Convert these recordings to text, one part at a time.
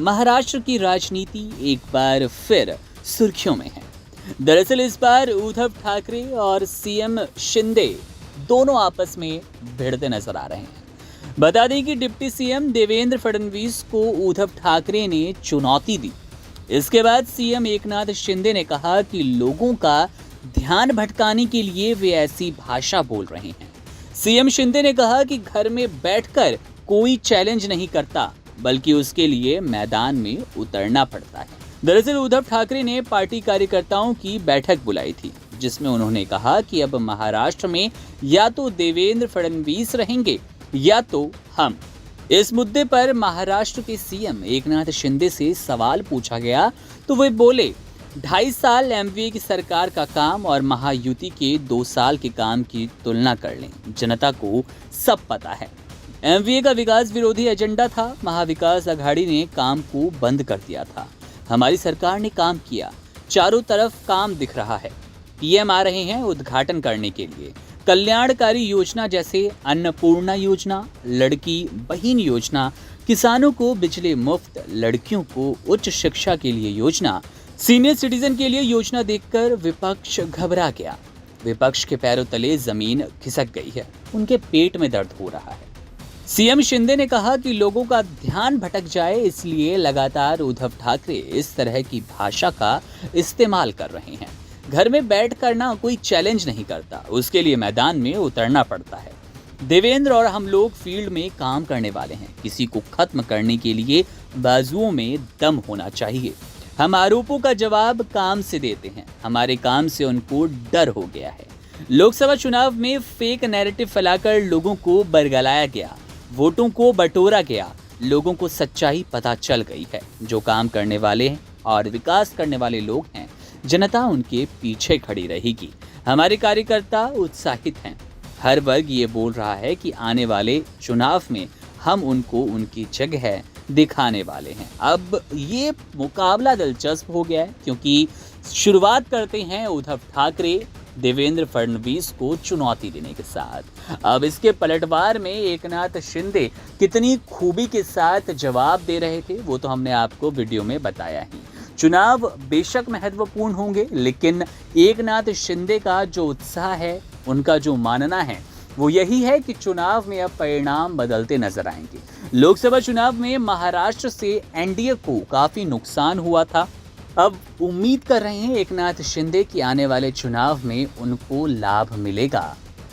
महाराष्ट्र की राजनीति एक बार फिर सुर्खियों में है। दरअसल इस बार उद्धव ठाकरे और सीएम शिंदे दोनों आपस में भिड़ते नजर आ रहे हैं। बता दें कि डिप्टी सीएम देवेंद्र फडणवीस को उद्धव ठाकरे ने चुनौती दी। इसके बाद सीएम एकनाथ शिंदे ने कहा कि लोगों का ध्यान भटकाने के लिए वे ऐसी भाषा बोल रहे हैं। सीएम शिंदे ने कहा कि घर में बैठकर कोई चैलेंज नहीं करता, बल्कि उसके लिए मैदान में उतरना पड़ता है। दरअसल उद्धव ठाकरे ने पार्टी कार्यकर्ताओं की बैठक बुलाई थी, जिसमें उन्होंने कहा कि अब महाराष्ट्र में या तो देवेंद्र फडणवीस रहेंगे या तो हम। इस मुद्दे पर महाराष्ट्र के सीएम एकनाथ शिंदे से सवाल पूछा गया तो वे बोले, 2.5 साल एमवीए की सरकार का काम और महायुति के 2 साल के काम की तुलना कर लें। जनता को सब पता है। एमवीए का विकास विरोधी एजेंडा था। महाविकास अघाड़ी ने काम को बंद कर दिया था। हमारी सरकार ने काम किया। चारों तरफ काम दिख रहा है। पीएम आ रहे हैं उद्घाटन करने के लिए। कल्याणकारी योजना जैसे अन्नपूर्णा योजना, लड़की बहन योजना, किसानों को बिजली मुफ्त, लड़कियों को उच्च शिक्षा के लिए योजना, सीनियर सिटीजन के लिए योजना देखकर विपक्ष घबरा गया। विपक्ष के पैरों तले जमीन खिसक गई है। उनके पेट में दर्द हो रहा है। सीएम शिंदे ने कहा कि लोगों का ध्यान भटक जाए, इसलिए लगातार उद्धव ठाकरे इस तरह की भाषा का इस्तेमाल कर रहे हैं। घर में बैठ करना कोई चैलेंज नहीं करता, उसके लिए मैदान में उतरना पड़ता है। देवेंद्र और हम लोग फील्ड में काम करने वाले हैं। किसी को खत्म करने के लिए बाजुओं में दम होना चाहिए। हम आरोपों का जवाब काम से देते हैं। हमारे काम से उनको डर हो गया है। लोकसभा चुनाव में फेक नैरेटिव फैलाकर लोगों को बरगलाया गया, वोटों को बटोरा गया। लोगों को सच्चाई पता चल गई है। जो काम करने वाले हैं और विकास करने वाले लोग हैं, जनता उनके पीछे खड़ी रहेगी। हमारे कार्यकर्ता उत्साहित हैं। हर वर्ग ये बोल रहा है कि आने वाले चुनाव में हम उनको उनकी जगह दिखाने वाले हैं। अब ये मुकाबला दिलचस्प हो गया है, क्योंकि शुरुआत करते हैं उद्धव ठाकरे देवेंद्र फडणवीस को चुनौती देने के साथ। अब इसके पलटवार में एकनाथ शिंदे कितनी खूबी के साथ जवाब दे रहे थे, वो तो हमने आपको वीडियो में बताया ही। चुनाव बेशक महत्वपूर्ण होंगे, लेकिन एकनाथ शिंदे का जो उत्साह है, उनका जो मानना है, वो यही है कि चुनाव में अब परिणाम बदलते नजर आएंगे। लोकसभा चुनाव में महाराष्ट्र से एनडीए को काफी नुकसान हुआ था। अब उम्मीद कर रहे हैं एकनाथ शिंदे कि आने वाले चुनाव में उनको लाभ मिलेगा।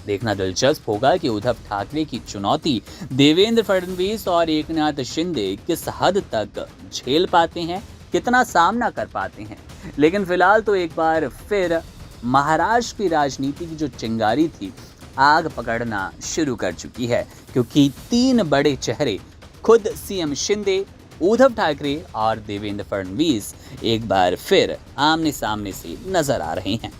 देखना दिलचस्प होगा कि उद्धव ठाकरे की चुनौती देवेंद्र फडणवीस और एकनाथ शिंदे किस हद तक झेल पाते हैं, कितना सामना कर पाते हैं। लेकिन फिलहाल तो एक बार फिर महाराष्ट्र की राजनीति की जो चिंगारी थी, आग पकड़ना शुरू कर चुकी है, क्योंकि 3 बड़े चेहरे खुद सीएम शिंदे, उद्धव ठाकरे और देवेंद्र फडणवीस एक बार फिर आमने सामने से नजर आ रहे हैं।